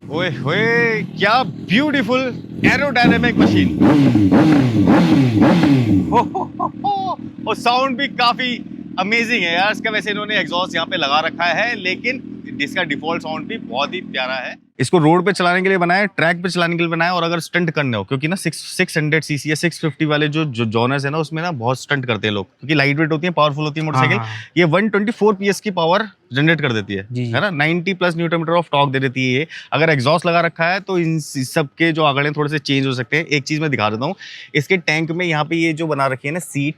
ओए होए, क्या ब्यूटीफुल एरोडायनेमिक मशीन। और साउंड भी काफी अमेजिंग है यार इसका। वैसे इन्होंने एग्जॉस्ट यहाँ पे लगा रखा है, लेकिन इसका डिफॉल्ट साउंड भी बहुत ही प्यारा है। इसको रोड पे चलाने के लिए बनाया है, ट्रैक पे चलाने के लिए बनाया है, और अगर स्टंट करने हो, क्योंकि ना 600 सीसी या 650 वाले जो जॉनर्स है ना, उसमें ना बहुत स्टंट करते हैं लोग, क्योंकि लाइट वेट होती है, पावरफुल होती है मोटरसाइकिल। ये 124 पीएस की पावर जनरेट कर देती है ना, 90 plus newton metre of torque दे देती है ये। अगर एग्जॉस्ट लगा रखा है तो इन सब के जो आंकड़े थोड़े से चेंज हो सकते हैं। एक चीज मैं दिखा देता हूँ, इसके टैंक में यहाँ पे ये जो बना रखी है ना सीट,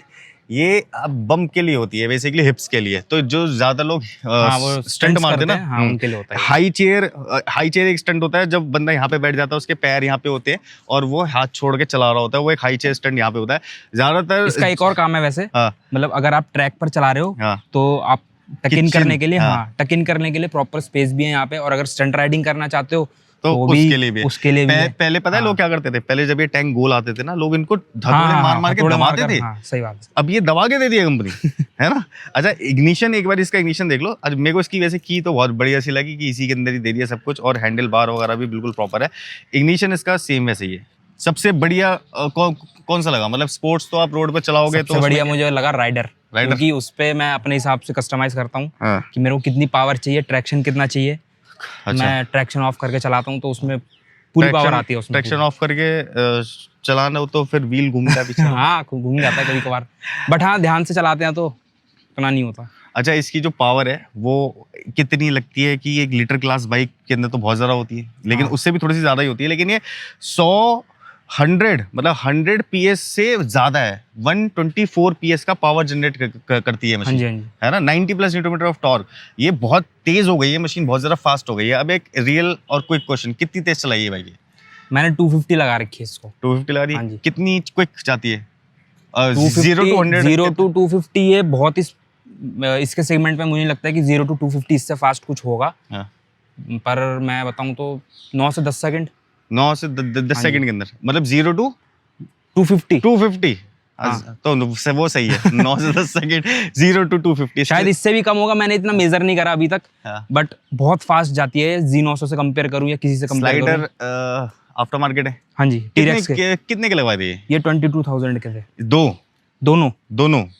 ये अब बम के लिए होती है, बेसिकली हिप्स के लिए। तो जो ज्यादा लोग स्टंट मारते हैं ना, उनके लिए होता है। हाई चेयर एक स्टंट होता है, जब बंदा यहाँ पे बैठ जाता है, उसके पैर यहाँ पे होते हैं और वो हाथ छोड़ के चला रहा होता है, वो एक हाई चेयर स्टंट यहाँ पे होता है ज्यादातर। इसका एक और काम है वैसे, मतलब अगर आप ट्रैक पर चला रहे हो तो आप टक इन करने के लिए, टक इन करने के लिए प्रॉपर स्पेस भी है यहाँ पे। और अगर स्टंट राइडिंग करना चाहते हो तो उसके लिए भी पहले पता है लोग क्या करते थे, पहले जब ये टैंक गोल आते थे ना, लोग इनको धतूरे मार के दबाते थे। सही बात है। अब ये दबा के दे दिया कंपनी है ना। अच्छा, इग्निशन, एक बार इसका इग्निशन देख लो। आज मेरे को इसकी वैसे की तो बहुत बढ़िया सी लगी कि इसी के अंदर ही दे दिया सब कुछ, और हैंडल बार वगैरह भी बिल्कुल प्रॉपर है। इग्निशन इसका सेम वैसे ही है। सबसे बढ़िया कौन सा लगा? मतलब स्पोर्ट्स तो आप रोड पे चलाओगे तो बढ़िया मुझे लगा राइडर, क्योंकि उस पे मैं अपने हिसाब से कस्टमाइज करता हूँ कि मेरे को कितनी पावर चाहिए, ट्रैक्शन कितना चाहिए। मैं ट्रैक्शन ऑफ करके चलाता हूँ तो उसमें पूरी पावर आती है उसमें। ट्रैक्शन ऑफ करके चलाना हो तो फिर व्हील घूमता है पीछे। हाँ, घूम जाता है कभी कभार, बट हाँ ध्यान से चलाते हैं तो इतना नहीं होता। अच्छा, इसकी जो पावर है वो कितनी लगती है कि एक लीटर क्लास बाइक के अंदर तो बहुत ज्यादा होती है, लेकिन उससे भी थोड़ी सी ज्यादा ही होती है। लेकिन ये 100 मतलब 100 पीएस से ज्यादा है। 124 पीएस का पावर जनरेट करती है मशीन, है ना। 90 plus newton metre of torque. ये बहुत तेज हो गई है मशीन, बहुत ज्यादा फास्ट हो गई है। अब एक रियल और क्विक क्वेश्चन, कितनी तेज चलाई है भाई ये? मैंने 250 लगा रखी है इसको। 250 लगा दी? कितनी क्विक जाती है? 0 to 250 ये बहुत इसके सेगमेंट में मुझे लगता है कि 0 to 250 इससे फास्ट कुछ होगा। पर मैं बताऊं तो 9 से 10 सेकंड, 9 से 10 सेकंड के अंदर, मतलब 0 to 250। तो वो सही है। 9 से 10 सेकंड, 0 to 250। शायद इससे भी कम होगा, मैंने इतना मेजर नहीं करा अभी तक, बट बहुत फास्ट जाती है। Z900 से कंपेयर करूं या किसी से कंपेयर करूं। स्लाइडर आफ्टर मार्केट है। हाँ जी, T-Rex के कितने के लगवाए थे ये? 22,000 के थे। दोनों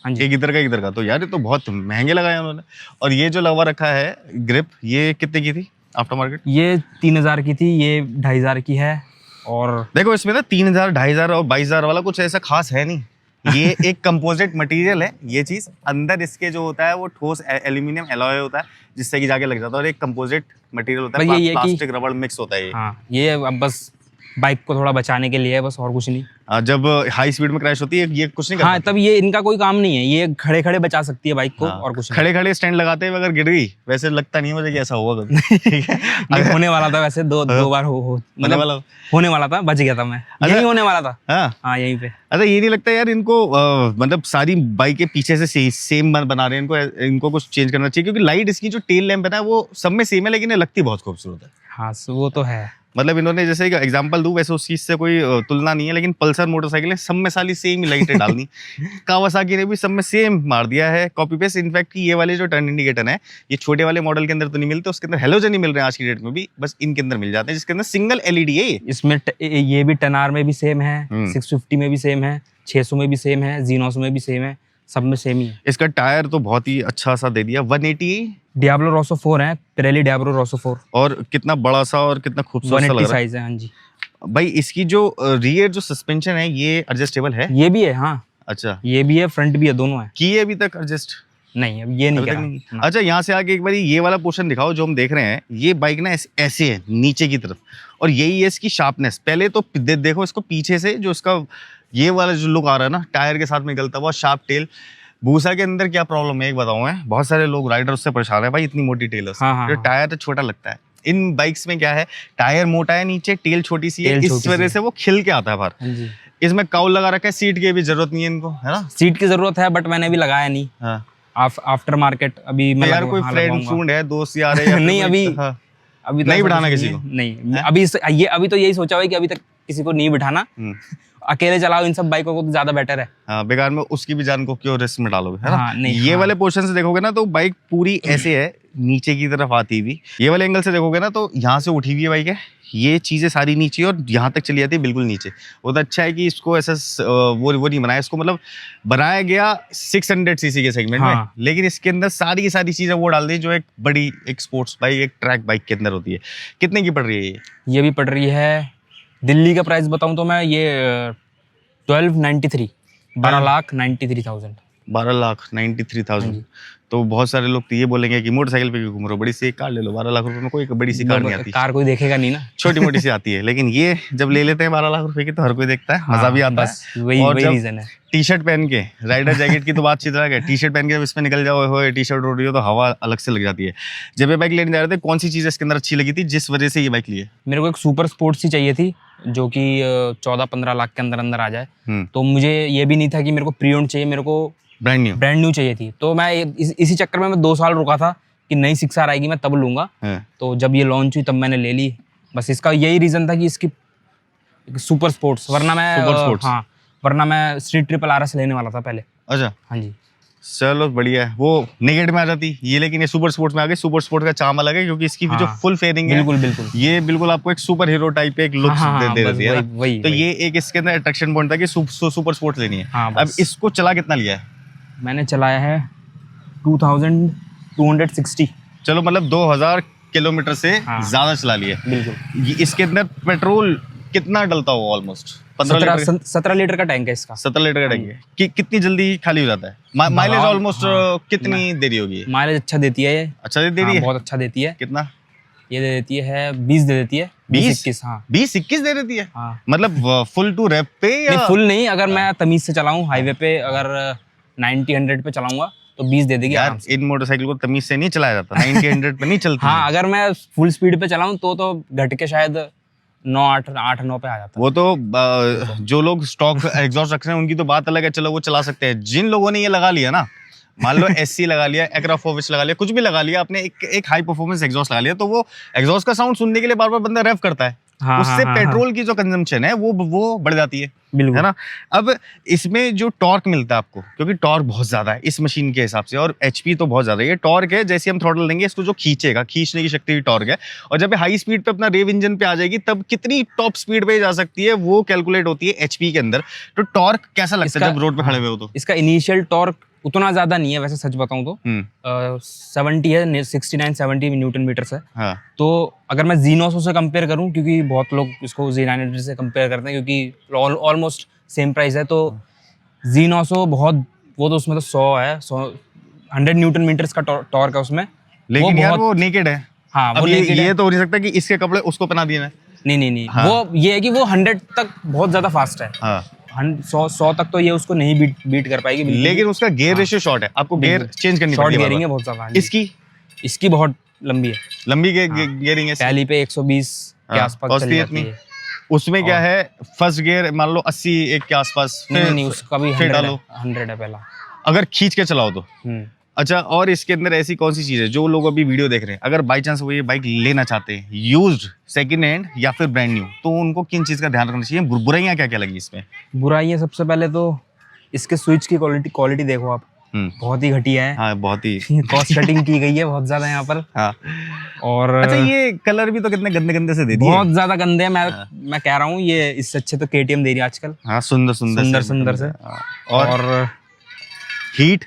हाँ जी। एक इधर का तो यार ये तो बहुत महंगे लगाए उन्होंने। और ये जो लगवा रखा है ग्रिप, ये कितने की थी आफ्टर मार्केट? ये 3,000 की थी, ये 2,500 की है। और देखो इसमें ना 3,000, 2,500 और 22,000 वाला कुछ ऐसा खास है नहीं। ये एक कंपोजिट मटेरियल है। ये चीज अंदर इसके जो होता है वो ठोस एल्यूमिनियम एलॉय होता है, जिससे कि जाके लग जाता है, और एक कंपोजिट मटेरियल होता है, प्लास्टिक रबड़ मिक्स होता है ये। हाँ, ये अब बस बाइक को थोड़ा बचाने के लिए है, बस और कुछ नहीं। जब हाई स्पीड में क्रैश होती है ये कुछ नहीं करता। हाँ, तब ये इनका कोई काम नहीं है, ये खड़े खड़े बचा सकती है बाइक को। और कुछ खड़े स्टैंड लगाते हुए अगर गिर गई, वैसे लगता नहीं मुझे कि ऐसा होगा कभी। ठीक है, होने वाला था वैसे, दो बार मतलब होने वाला था, बच गया था मैं। यही होने वाला था। हाँ, यहीं पे। अच्छा, ये नहीं लगता यार इनको मतलब सारी बाइक के पीछे से सेम बना रहे हैं, इनको कुछ चेंज करना चाहिए, क्योंकि लाइट इसकी जो टेल लैंप है ना वो सब में सेम है, लेकिन ये लगती बहुत खूबसूरत है। हाँ, वो तो है। मतलब इन्होंने जैसे एक एग्जांपल दूं, वैसे उस चीज से कोई तुलना नहीं है, लेकिन पल्सर मोटरसाइकिल सब में साली सेम ही लाइटें डालनी। कावासाकी ने भी सब में सेम मार दिया है, कॉपी पेस्ट। इनफैक्ट ये वाले जो टर्न इंडिकेटर है, ये छोटे वाले मॉडल के अंदर तो नहीं मिलते, उसके अंदर हेलोजन ही मिल रहे हैं आज की डेट में भी, बस इनके अंदर मिल जाते हैं, जिसके अंदर सिंगल एलईडी है। इसमें ये भी 10R में भी सेम है, 650 में भी सेम है, 600 में भी सेम है, Z900 में भी सेम है, सब में सेम ही है। इसका टायर तो बहुत ही अच्छा सा दे दिया। 180 डियाब्लो रोसो 4 है, पिरेली डियाब्लो रोसो 4। और कितना बड़ा सा और कितना खूबसूरत सा लग रहा है। साइज है। हाँ जी भाई, इसकी जो रियर जो सस्पेंशन है ये एडजस्टेबल है? ये भी है। हाँ, अच्छा, ये भी है, फ्रंट भी है, दोनों है। की अभी तक एडजस्ट नहीं, अब ये नहीं करा। अच्छा, यहाँ से आगे एक बार ये वाला पोर्शन दिखाओ जो हम देख रहे हैं। ये बाइक ना ऐसे है नीचे की तरफ, और यही है इसकी शार्पनेस। पहले तो देखो इसको पीछे से जो इसका ये वाला जो लुक आ रहा है ना, टायर के साथ निकलता हुआ शार्प टेल। भूसा के अंदर क्या प्रॉब्लम है एक बताऊं मैं, बहुत सारे लोग राइडर उससे परेशान है, भाई इतनी मोटी टेल है। हाँ। टायर तो छोटा लगता है। इन बाइक्स में क्या है, टायर मोटा है नीचे, टेल छोटी सी है, इस वजह से वो खिल के आता है बाहर। इसमें काउल लगा रखा है, सीट की भी जरूरत नहीं है इनको, है ना। सीट की जरूरत है, बट मैंने अभी लगाया नहीं। आफ्टर मार्केट अभी मैं यार कोई फ्रेंड है, दोस्त यार है, नहीं अभी अभी नहीं बढ़ाना किसी को। नहीं, अभी तो यही सोचा हुआ है कि अभी तक किसी को नहीं बिठाना, अकेले चलाओ इन सब बाइकों को तो ज्यादा बेटर है। हाँ, बेकार में उसकी भी जान को क्यों रिस्क में डालोगे, है ना? हाँ, नहीं, ये हाँ। वाले पोर्शन से देखोगे ना तो बाइक पूरी ऐसे है, नीचे की तरफ आती हुई। ये वाले एंगल से देखोगे ना तो यहाँ से उठी हुई है बाइक है, ये चीजें सारी नीचे और यहाँ तक चली जाती है बिल्कुल नीचे। वो तो अच्छा है कि इसको ऐसा वो नहीं बनाया, इसको मतलब बनाया गया 600 सीसी के सेगमेंट में, हाँ। लेकिन इसके अंदर सारी की सारी चीजें वो डाल दी जो एक बड़ी एक स्पोर्ट्स बाइक, एक ट्रैक बाइक के अंदर होती है। कितने की पड़ रही है ये भी पड़ रही है, दिल्ली का प्राइस बताऊं तो मैं ये 1293, 12,93,000। 12,93,000। तो बहुत सारे लोग तो ये बोलेंगे कि मोटरसाइकिल पे क्यों घूम रहे हो, बड़ी सी एक कार ले लो। 12 लाख रुपए में कोई बड़ी सी कार नहीं आती, कार कोई देखेगा नहीं ना, छोटी मोटी सी आती है। लेकिन ये जब ले लेते हैं 12 लाख रुपए की तो हर कोई देखता है, मजा भी आता बस है। वही और जब रीजन है। टी शर्ट पहन के, राइडर जैकेट की तो बात चीज अलग है, टी शर्ट पहन के जब इसमें निकल जाओ हो, टी शर्ट उड़ रही हो तो हवा अलग से लग जाती है। जब ये बाइक लेने जा रहे थे, कौन सी चीज इसके अंदर अच्छी लगी थी जिस वजह से ये बाइक ली है? मेरे को एक सुपर स्पोर्ट्स ही चाहिए थी जो कि 14-15 लाख के अंदर अंदर आ जाए। तो मुझे ये भी नहीं था कि मेरे को प्री ओन्ड चाहिए, मेरे को ब्रांड न्यू चाहिए थी। तो मैं इसी चक्कर में मैं 2 साल रुका था कि नई 6R आएगी मैं तब लूंगा। तो जब ये लॉन्च हुई तब मैंने ले ली। बस इसका यही रीजन था कि इसकी सुपर स्पोर्ट्स, वरना मैं स्ट्रीट ट्रिपल RS लेने वाला था पहले। अच्छा, हाँ जी, चलो बढ़िया है। वो नेगेट में आ जाती ये, लेकिन ये सुपर स्पोर्ट्स में आ गई। सुपर स्पोर्ट्स का चार्म अलग है क्योंकि इसकी भी जो फुल फेयरिंग है, बिल्कुल ये बिल्कुल आपको एक सुपर हीरो टाइप एक लुक दे देती है ना। तो ये एक इसके अंदर अट्रैक्शन पॉइंट था कि सुपर स्पोर्ट्स लेनी है। अब इसको चला कितना लिया है? मैंने चलाया है 2260। चलो मतलब 2000 किलोमीटर से ज्यादा चला लिया। बिल्कुल। इसके अंदर पेट्रोल कितना डलता होगा? ऑलमोस्ट 17 लीटर का टैंक है इसका। 17 लीटर का टैंक है। कितनी जल्दी खाली हो जाता है? माइलेज ऑलमोस्ट कितनी देरी होगी? माइलेज अच्छा देती है ये। अच्छा दे रही है? बहुत अच्छा देती है। कितना? ये दे देती है 20 दे देती है। 20-21। हाँ, 20-21 दे देती है। हाँ, मतलब फुल टू रैप पे या नहीं, फुल नहीं, अगर मैं तमीज से चलाऊं हाईवे पे, अगर 90-100 पे चलाऊंगा तो 20 दे देगी यार। इन मोटरसाइकिल को तमीज से नहीं चलाया जाता, 90-100 पे नहीं चलती। हाँ, अगर मैं फुल स्पीड पे चलाऊं तो घट के शायद 8-9 पे आ जाता। वो तो जो लोग स्टॉक एग्जॉस्ट रख रहे हैं उनकी तो बात अलग है, चलो वो चला सकते हैं। जिन लोगों ने ये लगा लिया ना, मान लो SC लगा लिया, एक्राफोविच लगा लिया, कुछ भी लगा लिया आपने, एक हाई परफॉर्मेंस एग्जॉस्ट लगा लिया, तो वो एग्जॉस्ट का साउंड सुनने के लिए बार बार बंदा रेव करता है। उससे पेट्रोल की जो कंजम्पशन है वो बढ़ जाती है, है ना। अब इसमें जो टॉर्क मिलता है आपको, क्योंकि टॉर्क बहुत ज्यादा है इस मशीन के हिसाब से और HP तो बहुत ज्यादा है। ये टॉर्क है, जैसे हम थ्रॉटल देंगे इसको जो खींचने की शक्ति टॉर्क है। और जब हाई स्पीड पे अपना रेव इंजन पे आ जाएगी तब कितनी टॉप स्पीड पे जा सकती है वो कैलकुलेट होती है HP के अंदर। तो टॉर्क कैसा लगता है जब रोड पे खड़े हुए हो? तो इसका इनिशियल टॉर्क उतना ज्यादा नहीं है वैसे, सच बताऊं तो 70 है, 69-70 न्यूटन मीटर है। हाँ। तो अगर मैं Z900 से कंपेयर करूं, क्योंकि बहुत लोग इसको Z900 से कंपेयर करते हैं क्योंकि ऑलमोस्ट सेम प्राइस है, तो Z900 बहुत, वो तो उसमें तो 100 न्यूटन मीटर्स का टॉर्क है उसमें। लेकिन यार वो नेकेड है। हाँ, वो ये तो हो नहीं सकता कि इसके कपड़े उसको पहना दिए ना। नहीं। हाँ। वो ये है कि वो 100 तक बहुत ज्यादा फास्ट है। हाँ। 100 तक तो ये उसको नहीं बीट कर पाएगी। लेकिन उसका गियर रेशियो शॉर्ट है, आपको गियर चेंज करनी पड़ेगी। शॉर्ट गियरिंग है बहुत ज्यादा। इसकी बहुत लंबी है, लंबी गियरिंग है। पहली पे 120 के आसपास चली जाती है। उसमें क्या है, फर्स्ट गियर मान लो 80 के आसपास, नहीं उसका भी 100 है पहला, अगर खींच के चलाओ तो। अच्छा, और इसके अंदर ऐसी कौन सी चीज है जो लोग अभी वीडियो देख रहे हैं, अगर बाई चांस वो ये बाइक लेना चाहते हैं यूज्ड, सेकंड हैंड या फिर ब्रांड न्यू, तो उनको किन चीज का ध्यान रखना चाहिए? बुराइयां क्या क्या लगी इसमें? बुराइयां सबसे पहले तो इसके स्विच की क्वालिटी देखो आप, बहुत ही घटिया है। हाँ, बहुत ही कॉस्ट कटिंग की गई है बहुत ज्यादा यहाँ पर। हाँ। और अच्छा, ये कलर भी तो कितने गंदे गंदे से दे दिए, बहुत ज्यादा गंदे हैं। मैं कह रहा हूँ ये इससे अच्छे तो KTM दे रही है आजकल। हाँ, सुंदर से। और हीट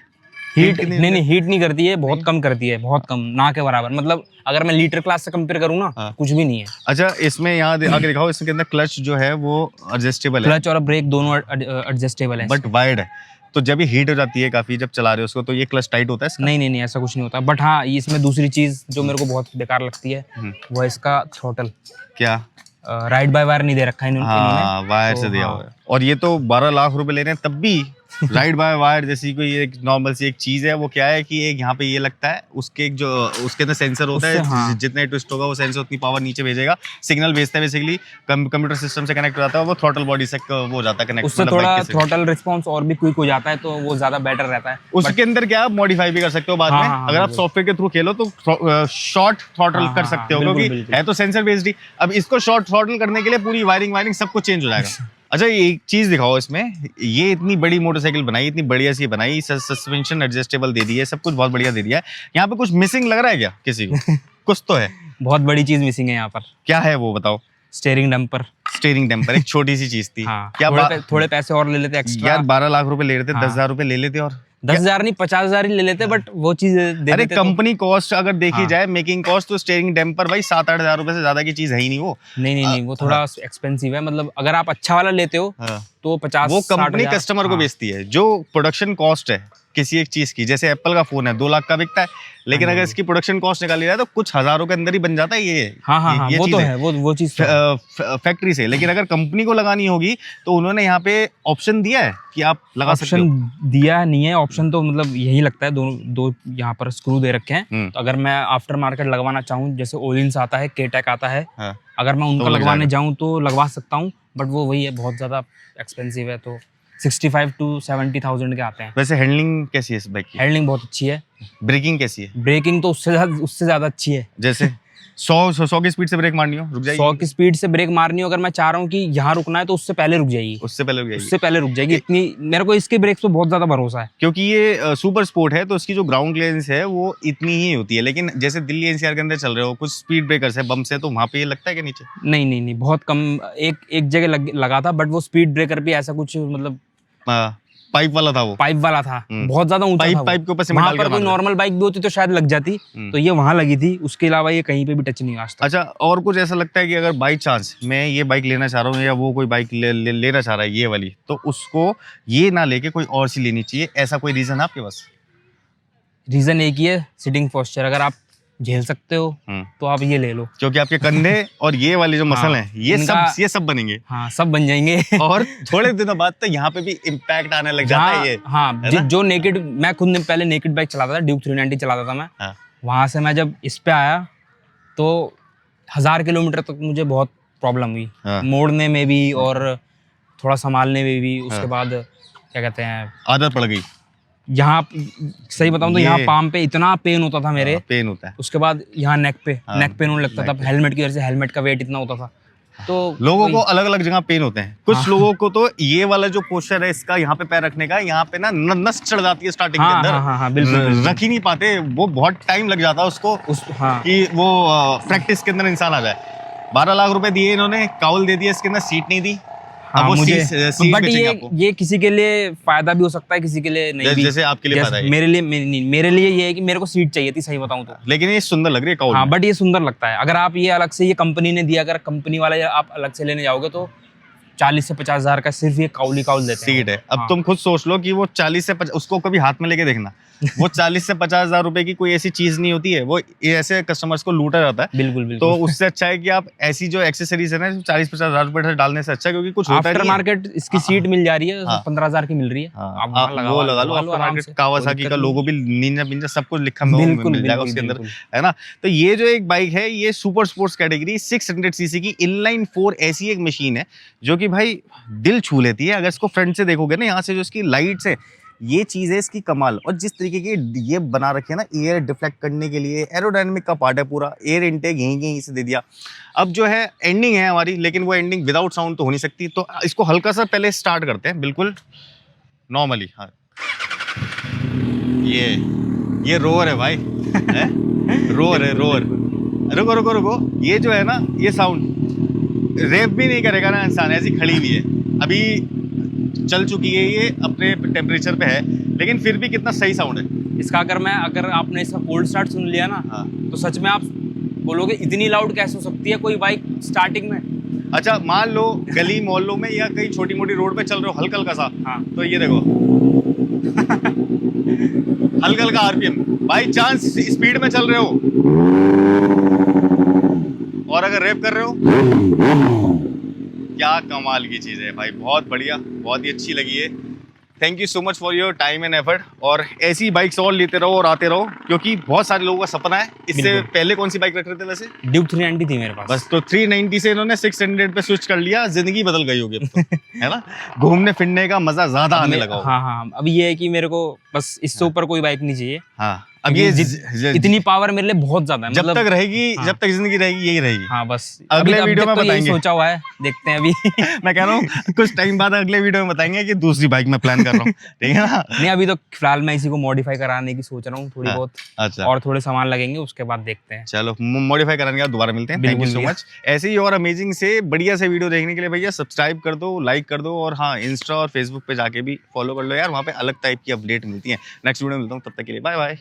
नहीं हीट नहीं करती है, बहुत कम करती है, बहुत कम, ना के बराबर। मतलब अगर मैं लीटर क्लास से कंपेयर करूँ ना, कुछ भी नहीं है। अच्छा, इसमें यहाँ आगे दिखाओ, इसके अंदर क्लच जो है वो एडजस्टेबल है, क्लच और ब्रेक दोनों एडजस्टेबल है, बट वाइड है। तो जब ये हीट हो जाती है काफी, जब चला रहे हो उसको, तो ये क्लच टाइट होता है इसका? नहीं ऐसा कुछ नहीं होता। बट हाँ, इसमें दूसरी चीज जो मेरे को बहुत बेकार लगती है वो है इसका थ्रॉटल। क्या? राइड बाय वायर नहीं दे रखा है इन्होंने। वायर से दिया हुआ है। और ये तो 12 लाख रुपए ले रहे हैं, तब भी राइड बाय वायर जैसी कोई एक नॉर्मल सी एक चीज है, वो क्या है कि एक यहाँ पे ये लगता है, उसके एक जो उसके अंदर सेंसर होता है, हाँ। जितने ट्विस्ट होगा वो सेंसर उतनी पावर नीचे भेजेगा, सिग्नल भेजता है, बेसिकली कंप्यूटर सिस्टम से कनेक्ट हो जाता है, वो थ्रॉटल बॉडी से वो हो जाता है कनेक्ट, उससे थोड़ा थ्रॉटल रिस्पॉन्स और भी क्विक हो जाता है, तो वो ज्यादा बेटर रहता है। उसके अंदर क्या आप मॉडिफाई भी कर सकते हो बाद में, अगर आप सॉफ्टवेयर के थ्रू खेलो तो शॉर्ट थ्रॉटल कर सकते हो, क्योंकि है तो सेंसर बेस्ड ही। अब इसको शॉर्ट थ्रॉटल करने के लिए पूरी वायरिंग सब कुछ चेंज हो जाएगा। अच्छा, ये एक चीज दिखाओ इसमें, ये इतनी बड़ी मोटरसाइकिल बनाई, इतनी बढ़िया सी बनाई, सस्पेंशन एडजस्टेबल दे दी है, सब कुछ बहुत बढ़िया दे दिया है। यहाँ पे कुछ मिसिंग लग रहा है क्या किसी को? कुछ तो है, बहुत बड़ी चीज मिसिंग है यहाँ पर। क्या है वो बताओ? Steering dumper. स्टीयरिंग डंपर एक छोटी सी चीज थी। हाँ, क्या थोड़े पैसे और ले लेते एक्स्ट्रा यार, 12 लाख रुपए ले रहे थे, 10,000 रुपए ले लेते, और 10,000 नहीं 50,000 ही ले लेते, बट वो चीज दे अरे देते कंपनी कॉस्ट अगर देखी जाए, मेकिंग कॉस्ट, तो स्टीयरिंग डैम्पर भाई 7-8 हजार रुपए से ज्यादा की चीज है ही नहीं वो। नहीं, वो थोड़ा एक्सपेंसिव है, मतलब अगर आप अच्छा वाला लेते हो तो 50 वो कंपनी कस्टमर को बेचती है। जो प्रोडक्शन कॉस्ट है किसी एक चीज की, जैसे एप्पल का फोन है 2 लाख का बिकता है, लेकिन अगर इसकी प्रोडक्शन कॉस्ट निकाली जाए तो कुछ हजारों के अंदर ही बन जाता है ये। हाँ, वो तो है, वो चीज फैक्ट्री से। लेकिन अगर कंपनी को लगानी होगी तो उन्होंने यहाँ पे ऑप्शन दिया है कि आप लगा सकते हो। ऑप्शन दिया नहीं है, ऑप्शन तो मतलब यही लगता है, दो यहाँ पर स्क्रू दे रखे हैं। तो अगर मैं आफ्टर मार्केट लगवाना चाहूँ, जैसे ओलिंस आता है, केटेक आता है, अगर मैं उनका लगवाने जाऊँ तो लगवा सकता हूँ, बट वो वही है, बहुत ज्यादा एक्सपेंसिव है, तो 65 to 70,000 के आते हैं। वैसे हैंडलिंग कैसी है इस बाइक की? हैंडलिंग बहुत अच्छी है। ब्रेकिंग कैसी है? ब्रेकिंग तो उससे ज्यादा अच्छी है। जैसे 100 की स्पीड से ब्रेक मारनी हो रुक जाएगी? 100 की स्पीड से ब्रेक मारनी हो, अगर मैं चाह रहा हूँ कि यहाँ रुकना है तो उससे पहले रुक जाएगी। उससे पहले रुक जाएगी। इतनी मेरे को इसके ब्रेक्स पे बहुत ज्यादा भरोसा है, क्योंकि ये सुपर स्पोर्ट है, तो उसकी जो ग्राउंड क्लियरेंस है वो इतनी ही होती है। लेकिन जैसे दिल्ली एनसीआर के अंदर चल रहे हो, कुछ स्पीड ब्रेकर्स है, बम्स है, तो वहाँ पे ये लगता है कि नीचे नहीं, बहुत कम। एक जगह लगा था, बट वो स्पीड ब्रेकर भी ऐसा कुछ मतलब पाइप वाला था, वो पाइप वाला था, बहुत ज्यादा ऊंचा था। पाइप के ऊपर सीमेंट डाल के वहां पर कोई नॉर्मल बाइक भी होती तो शायद लग जाती, तो ये वहां लगी थी, उसके अलावा ये कहीं पे भी टच नहीं आज तक। अच्छा, और कुछ ऐसा लगता है कि अगर बाई चांस मैं ये बाइक लेना चाह रहा हूँ, या वो कोई बाइक लेना चाह रहा है ये वाली, तो उसको ये ना लेके कोई और सी लेनी चाहिए, ऐसा कोई रीजन है आपके पास? रीजन एक ही है, सिटिंग पोस्चर। अगर आप झेल सकते हो तो आप ये ले लो, क्योंकि आपके कंधे और ये वाले जो मसल हैं, ये सब बनेंगे। हाँ, सब बन जाएंगे। और थोड़े दिनों बाद तो यहाँ पे भी इम्पैक्ट आने लग जाता है ये। हाँ, जो नेकेड, मैं खुद पहले नेकेड बाइक चलाता था, ड्यूक 390 चलाता था मैं। वहां से मैं जब इस पे आया तो 1000 किलोमीटर तक मुझे बहुत प्रॉब्लम हुई, मोड़ने में भी और थोड़ा संभालने में भी। उसके बाद क्या कहते हैं, आदत पड़ गई। यहाँ सही बताऊं तो यहाँ पाम पे इतना पेन होता था मेरे, पेन होता है। उसके बाद यहाँ नेक पेन होने लगता था, हेलमेट की वजह से। हेलमेट का वेट इतना होता था, तो लोगों को अलग अलग जगह पेन होते हैं। कुछ लोगों को तो ये वाला जो पोस्चर है इसका, यहाँ पे पैर रखने का, यहाँ पे ना नस चढ़ जाती है स्टार्टिंग के अंदर। बिल्कुल रख ही नहीं पाते, वो बहुत टाइम लग जाता है उसको कि वो प्रैक्टिस के अंदर इंसान आ जाए। 12 लाख रुपए दिए इन्होंने, काउल दे दिया, इसके अंदर सीट नहीं दी। हाँ, मुझे बट ये किसी के लिए फायदा भी हो सकता है, किसी के लिए नहीं भी। जैसे आपके लिए फायदा है। मेरे लिए ये है कि मेरे को सीट चाहिए थी, सही बताऊं तो। लेकिन ये सुंदर लग रही है काउल। हाँ, बट ये सुंदर लगता है। अगर आप ये अलग से, ये कंपनी ने दिया, अगर कंपनी वाला आप अलग से लेने जाओगे तो 40 से 50 हजार का सिर्फ ये काउल देते हैं। सीट है। अब तुम खुद सोच लो कि वो 40 से 50, उसको कभी हाथ में लेके देखना, वो 40 से 50 हजार रुपए की कोई ऐसी चीज नहीं होती है, वो ऐसे कस्टमर्स को लूटा जाता है। बिल्कुल। तो उससे अच्छा है कि आप ऐसी जो एक्सेसरीज है ना, 40-50 हजार रुपए डालने से अच्छा, क्योंकि कुछ होता है। आफ्टर मार्केट इसकी सीट मिल जा रही है, 15 हजार की मिल रही है, आप वो लगा लो। आफ्टर मार्केट कावासाकी का लोगो भी, निंजा सब कुछ लिखा मिल जाएगा उसके अंदर, है ना। तो ये जो एक बाइक है, ये सुपर स्पोर्ट्स कैटेगरी 600 सीसी की इनलाइन 4 ऐसी एक मशीन है जो कि भाई दिल छू लेती है। अगर इसको फ्रंट से देखोगे ना, यहाँ से जो इसकी लाइट्स है, ये चीज है इसकी कमाल। और जिस तरीके की ये बना रखे है ना, एयर डिफ्लेक्ट करने के लिए, एरोडायनेमिक का पार्ट है पूरा, एयर इनटेक यहीं से दे दिया। अब जो है एंडिंग है हमारी, लेकिन वो एंडिंग विदाउट साउंड तो हो नहीं सकती, तो इसको हल्का सा पहले स्टार्ट करते हैं, बिल्कुल नॉर्मली। हाँ, ये रोअर है भाई, रोअर है, रोअर। रुको रुको रुको, ये जो है ना, ये साउंड रेप भी नहीं करेगा ना इंसान, ऐसी खड़ी हुई है, अभी चल चुकी है, ये अपने टेम्परेचर पे है, लेकिन फिर भी कितना सही साउंड है इसका। अगर आपने इसका कोल्ड स्टार्ट सुन लिया ना, तो सच में आप बोलोगे इतनी लाउड कैसे हो सकती है कोई बाइक स्टार्टिंग में। अच्छा, मान लो गली मोहल्लों में या कहीं छोटी मोटी रोड पे चल रहे हो, हल्का हल्का सा, तो ये देखो हल्का हल्का आरपीएम, बाई चांस स्पीड में चल रहे हो और अगर रेप कर रहे हो, क्या कमाल की चीज़ है भाई, बहुत बढ़िया, बहुत ही अच्छी लगी है। Thank you so much for your time and effort, और ऐसी बाइक्स और लेते रहो और आते रहो, क्योंकि बहुत सारे लोगों का सपना है। इससे पहले कौन सी बाइक रख रहे थे वैसे? ड्यूक 390 थी मेरे पास। बस तो 390 से इन्होंने 600 पे स्विच कर लिया, जिंदगी बदल गई होगी अब तो। है ना, घूमने फिरने का मजा ज्यादा आने लगा होगा। हाँ हाँ, अब ये है कि मेरे को बस इससे ऊपर कोई बाइक नहीं चाहिए। हाँ, अब ये इतनी पावर मेरे लिए बहुत ज्यादा है, जब मतलब तक रहेगी, जब तक जिंदगी रहेगी यही रहेगी। हाँ बस अगले अभी वीडियो में तक तो यही बताएंगे। सोचा हुआ है, देखते हैं अभी। मैं कह रहा हूँ कुछ टाइम बाद अगले वीडियो में बताएंगे कि दूसरी बाइक में प्लान कर रहा हूँ, ठीक है ना। नहीं, अभी तो फिलहाल मैं इसी को मॉडिफाई कराने की सोच रहा हूँ थोड़ी बहुत। अच्छा, और थोड़े सामान लगेंगे, उसके बाद देखते हैं। चलो मॉडिफाई कराने के बाद दोबारा मिलते हैं। Thank you so much. ऐसे ही और अमेजिंग से बढ़िया से वीडियो देखने के लिए भैया सब्सक्राइब कर दो, लाइक कर दो, और हाँ, इंस्टा और फेसबुक पे जाके भी फॉलो कर लो यार, वहाँ पे अलग टाइप की अपडेट मिलती है। नेक्स्ट वीडियो में मिलता हूँ, तब तक के लिए बाय बाय।